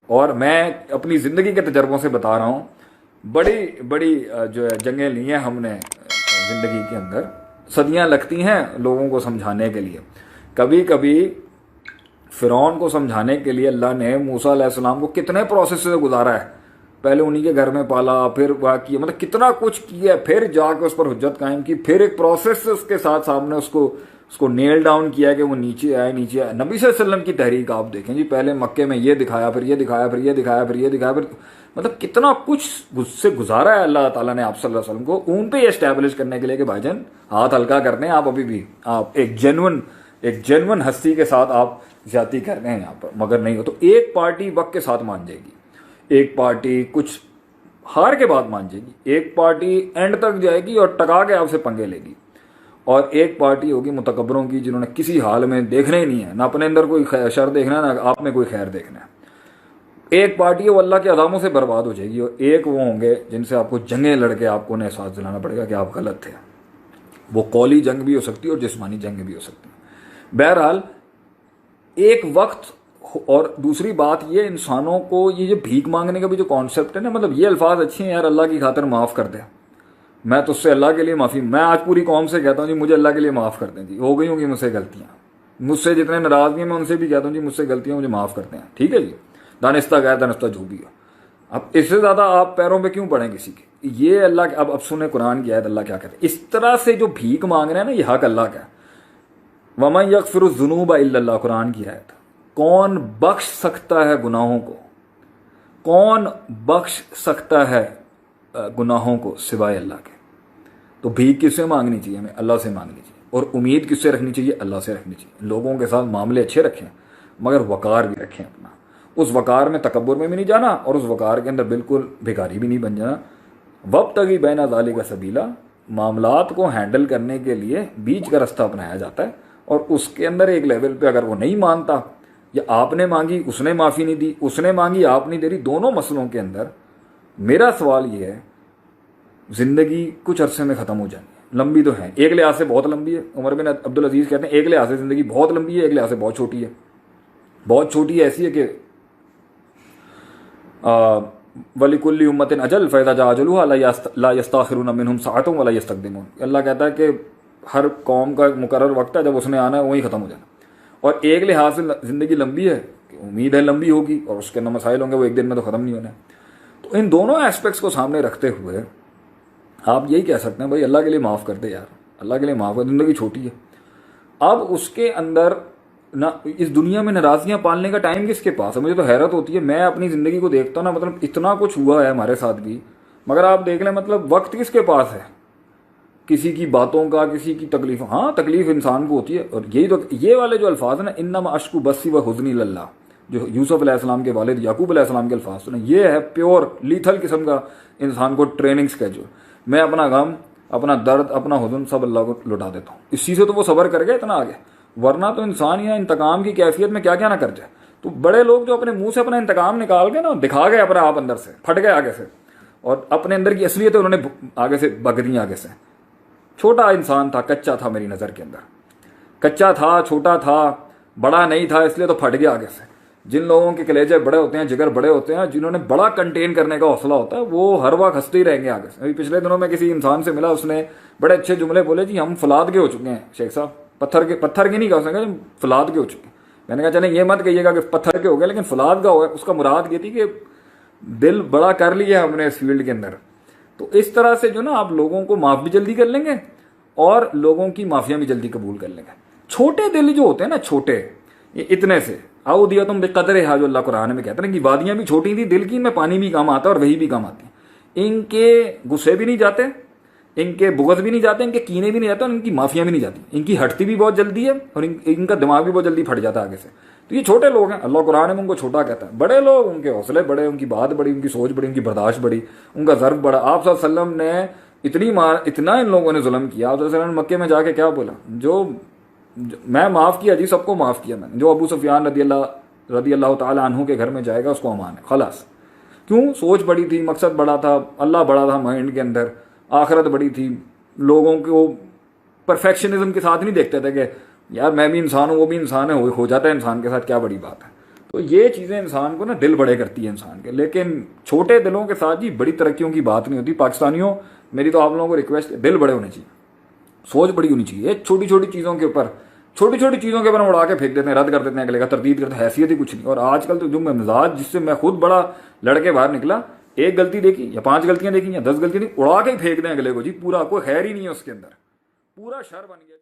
और मैं अपनी ज़िंदगी के तजर्बों से बता रहा हूँ, बड़ी बड़ी जो है जंगें ली हैं हमने ज़िंदगी के अंदर, सदियां लगती हैं लोगों को समझाने के लिए। कभी कभी फ़िरौन को समझाने के लिए अल्लाह ने मूसा अलैहिस्सलाम को कितने प्रोसेस से गुजारा है। पहले उन्हीं के घर में पाला, फिर वह किया, मतलब कितना कुछ किया, फिर जाके उस पर हुज्जत कायम की, फिर एक प्रोसेस से उसके साथ सामने उसको उसको नेल डाउन किया कि वो नीचे आए, नीचे आए। नबी सल्लल्लाहु अलैहि वसल्लम की तहरीक आप देखें जी, पहले मक्के में ये दिखाया, फिर ये दिखाया, फिर ये दिखाया, फिर ये दिखाया, फिर मतलब कितना कुछ उससे गुजारा है अल्लाह ताला ने आप सल्लल्लाहु अलैहि वसल्लम को ऊन पे एस्टैब्लिश करने के लिए कि भाईजान हाथ हल्का करते हैं आप, अभी भी आप एक जेन्युइन हस्ती के साथ आप ज्यादती कर रहे हैं यहाँ पर, मगर नहीं हो तो एक पार्टी वक्त के साथ मान जाएगी, एक पार्टी कुछ हार के बाद मान जाएगी, एक पार्टी एंड तक जाएगी और टका के आपसे पंगे लेगी, और एक पार्टी होगी मुतकब्बरों की जिन्होंने किसी हाल में देखना ही नहीं है, ना अपने अंदर कोई शर देखना है, ना आप में कोई खैर देखना है। एक पार्टी है वो अल्लाह के अज़ामों से बर्बाद हो जाएगी, और एक वो होंगे जिनसे आपको जंगें लड़के आपको उन्हें एहसास दिलाना पड़ेगा कि आप गलत थे। वो कौली जंग भी हो सकती है और जिस्मानी जंग भी हो सकती है। बहरहाल एक वक्त, और दूसरी बात ये इंसानों को ये जो भीख मांगने का भी जो कॉन्सेप्ट है ना, मतलब ये अल्फाज अच्छे हैं यार, अल्लाह की खातिर माफ़ कर दे, मैं तुझसे अल्लाह के लिए माफ़ी, मैं आज पूरी कौम से कहता हूँ जी मुझे अल्लाह के लिए माफ़ कर दें जी, हो गई होंगी मुझसे गलतियाँ, मुझसे जितने नाराज़गी हैं मैं उनसे भी कहता हूँ जी मुझसे गलतियाँ मुझे माफ़ करते हैं, ठीक है जी, दानिस्ता गया दानिस्ता जो भी हो। अब इससे ज़्यादा आप पैरों पे क्यों पड़े किसी के, ये अल्लाह के, अब सुने कुरान की आयत, अल्लाह क्या कहते हैं, इस तरह से जो भीख मांग रहे हैं ना, ये हक अल्लाह का है। वमन यगफिरुज़्ज़ुनूब इल्लल्लाह, कुरान की आयत, कौन बख्श सकता है गुनाहों को, कौन बख्श सकता है गुनाहों को सिवाय अल्लाह के। तो भीख किससे मांगनी चाहिए, हमें अल्लाह से मांगनी चाहिए, और उम्मीद किससे रखनी चाहिए, अल्लाह से रखनी चाहिए। लोगों के साथ मामले अच्छे रखें, मगर वकार भी रखें अपना, उस वकार में तकब्बुर में भी नहीं जाना, और उस वकार के अंदर बिल्कुल भिखारी भी नहीं बन जाना। वब्तगी बैना ज़ालिका सबीला, मामलात को हैंडल करने के लिए बीच का रास्ता अपनाया जाता है, और उसके अंदर एक लेवल पे अगर वो नहीं मानता, या आपने मांगी उसने माफ़ी नहीं दी, उसने मांगी आप नहीं दे रही, दोनों मसलों के अंदर मेरा सवाल ये है, ज़िंदगी कुछ अरसे में ख़त्म हो जानी है, लंबी तो है, एक लिहाज से बहुत लंबी है। उमर बिन अब्दुल अजीज़ कहते हैं एक लिहाज से ज़िंदगी बहुत लंबी है, एक लिहाज से बहुत छोटी है। बहुत छोटी है ऐसी है कि वलिकुल्ली उम्मतिन अजल फ़ैज़ा जा अजलुहा ला यस्ताखिरून मिनहुम सअतुन वला यस्तक़दिमून। अल्लाह कहता है कि हर कौम का मुकर्रर वक्त है, जब उसने आना है वही ख़त्म हो जाना। और एक लिहाज से ज़िंदगी लंबी है कि उम्मीद है लंबी होगी, और उसके अंदर मसाइल होंगे, वो एक दिन में तो ख़त्म नहीं होने। तो इन दोनों एस्पेक्ट्स को सामने रखते हुए आप यही कह सकते हैं भाई अल्लाह के लिए माफ़ कर दे यार, अल्लाह के लिए माफ़ कर, ज़िंदगी छोटी है। अब उसके अंदर ना इस दुनिया में नाराज़गियाँ पालने का टाइम किसके पास है। मुझे तो हैरत होती है, मैं अपनी ज़िंदगी को देखता हूँ ना, मतलब इतना कुछ हुआ है हमारे साथ भी, मगर आप देख लें मतलब वक्त किसके पास है किसी की बातों का, किसी की तकलीफ। हाँ तकलीफ इंसान को होती है, और यही तो ये वाले जो अल्फाज है ना, इन्नमा अश्कु बस्सी व हुज़्नी लल्लाह, जो यूसुफ अलैहिस्सलाम के वालिद याकूब अलैहिस्सलाम के अल्फाज सुने, ये है प्योर लीथल किस्म का इंसान को ट्रेनिंग स्केड्यूल। मैं अपना गम, अपना दर्द, अपना हुज़्न सब अल्लाह को लुटा देता हूँ, इसी से तो वो सब्र कर गया इतना आगे, वरना तो इंसान या इंतकाम की कैफियत में क्या क्या ना कर जाए। तो बड़े लोग जो अपने मुंह से अपना इंतकाम निकाल के ना दिखा गए अपने आप अंदर से, फट गए आगे से, और अपने अंदर की असलियत उन्होंने आगे से बग दी आगे से। छोटा इंसान था, कच्चा था, मेरी नज़र के अंदर कच्चा था, छोटा था, बड़ा नहीं था, इसलिए तो फट गया आगे से। जिन लोगों के कलेजे बड़े होते हैं, जिगर बड़े होते हैं, जिन्होंने बड़ा कंटेन करने का हौसला होता है, वो हर वक्त हंसते ही रहेंगे आगे से। अभी पिछले दिनों में किसी इंसान से मिला, उसने बड़े अच्छे जुमले बोले जी हम फलाद के हो चुके हैं शेख साहब, पत्थर के नहीं कहा, उसने कहा फलाद के हो चुके हैं। मैंने कहा चले ये मत कहिएगा कि पत्थर के हो गए, लेकिन फलाद का हो गया, उसका मुराद ये थी कि दिल बड़ा कर लिया हमने इस फील्ड के अंदर। तो इस तरह से जो ना आप लोगों को माफ़ भी जल्दी कर लेंगे, और लोगों की माफिया भी जल्दी कबूल कर लेंगे। छोटे दिल जो होते हैं ना, छोटे, ये इतने से आओ दिया तुम बेकदर है, जो अल्लाह कुरान में कहते हैं कि वादियां भी छोटी थी दिल की, इनमें पानी भी कम आता है और वही भी कम आती है। इनके गुस्से भी नहीं जाते, इनके बुग़्ज़ भी नहीं जाते, इनके कीने भी नहीं जाते, और इनकी माफिया भी नहीं जाती। इनकी हटती भी बहुत जल्दी है, और इनका दिमाग भी बहुत जल्दी फट जाता है आगे से। तो ये छोटे लोग हैं, अल्लाह कुरान में उनको छोटा कहता है। बड़े लोग, उनके हौसले बड़े, उनकी बात बड़ी, उनकी सोच बड़ी, उनकी बर्दाश्त बड़ी, उनका ज़र्ब बड़ा। आप सल्लल्लाहु अलैहि वसल्लम ने इतना इन लोगों ने जुल्म किया। आप सल्लल्लाहु अलैहि वसल्लम मक्के में जाके क्या बोला, जो मैं माफ़ किया जी, सबको माफ़ किया मैंने, जो अबू सुफियान रदी अल्लाह ताला अन्हु के घर में जाएगा उसको अमान है, खलास। क्यों? सोच बड़ी थी, मकसद बड़ा था, अल्लाह बड़ा था माइंड के अंदर, आखिरत बड़ी थी। लोगों को परफेक्शनिज्म के साथ नहीं देखते थे कि यार मैं भी इंसान हूँ वो भी इंसान है, हो जाता है इंसान के साथ, क्या बड़ी बात है। तो ये चीज़ें इंसान को ना दिल बड़े करती है इंसान के। लेकिन छोटे दिलों के साथ जी बड़ी तरक्कियों की बात नहीं होती। पाकिस्तानियों, मेरी तो आप लोगों को रिक्वेस्ट है, दिल बड़े होने चाहिए, सोच बड़ी होनी चाहिए। छोटी छोटी चीज़ों के ऊपर हम उड़ा के फेंक देते हैं, रद्द कर देते हैं अगले का, तरदीद करते हैं, हैसियत ही कुछ नहीं। और आजकल तो जो मैं मिजाज, जिससे मैं खुद बड़ा लड़के बाहर निकला, एक गलती देखी या 5 गलतियां देखी या 10 गलतियां देखी, उड़ा के ही फेंक दें अगले को जी, पूरा कोई खैर ही नहीं है उसके अंदर, पूरा शर बन गया।